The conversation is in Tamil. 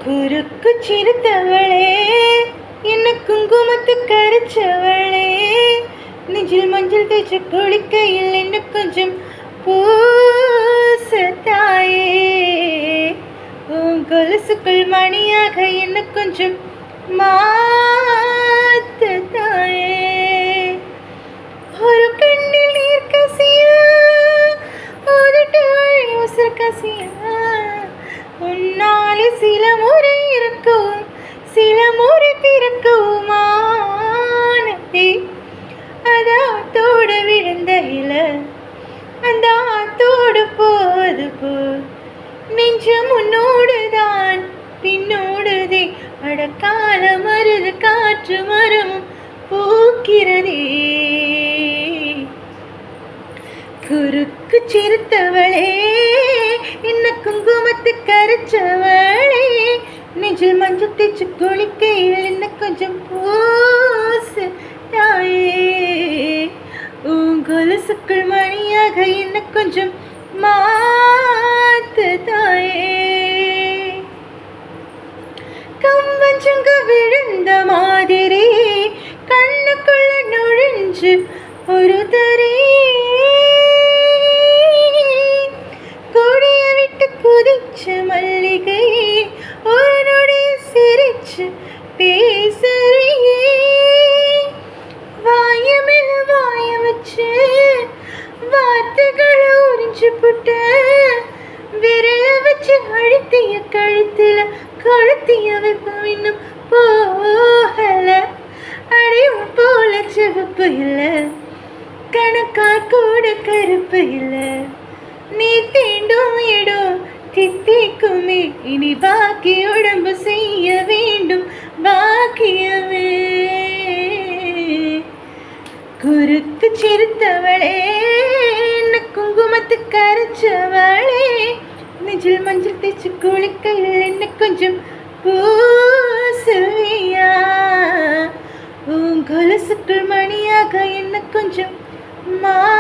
குறுக்கு சிரித்தவளே, என்ன குங்குமத்து கரைச்சவளே, நெஞ்சில் மஞ்சள் தேய்ச்ச குளிக்கையில் என்ன கொஞ்சம் பூசத்தாயே, உன் கொலுசுக்குள் மணியாக என்ன கொஞ்சம் மாத்தாயே. ஒரு கண்ணில் நீர் கசியா, உதட்டு உசர் கசியா, உன்னாலே சில முறை இருக்கும் சில முறை பிறக்குமானே. அதாத்தோடு விழுந்த இல அந்த ஆத்தோடு போவது போல் நெஞ்சம் முன்னோடுதான் பின்னோடுதே. அடக்கால மருது காற்று மரமும் பூக்கிறதே. குறுக்கு சிரித்தவளே, என்ன குங்குமத்து கரைச்சவளே, நெஞ்சில் மஞ்சள் தேய்ச்சி குளிக்கையில் என்ன கொஞ்சம் பூசு தாயே, உன் கொலுசுக்குள் மணியாக என்ன கொஞ்சம் மாத்து தாயே. கம்பஞ்சங்க விழுந்த மாதிரி கண்ணுக்குள்ள நுழைஞ்சு ஒரு தரே, கொடிய விட்டு குதிச்ச மல்லிகை ஒரு நொடி சிரிச்சு பேசுறியே. வாயமில்ல வாய வச்சு வார்த்தைகளை உறிஞ்சு புட்ட, விரல வச்சு அழுத்திய கழுத்துல கழுத்திய வைப்போம் இன்னும் போகல. அடையும் போல சிவப்பு இல்ல, கணக்கா கூட கருப்பு இல்ல, நீ தீண்டும் இடம் தித்திக்குமே. இனி பாக்கி உடம்பு செய்ய வேண்டும் பாக்கியமே. குறுக்கு சிரித்தவளே, என்ன குங்குமத்து கரைச்சவளே, நெஞ்சில் மஞ்சள் தேய்ச்சி குளிக்கையில் என்ன கொஞ்சம் பூசுவியா, உன் கொலுசுக்குள் மணியாக என்ன கொஞ்சம் மாத்துவியா.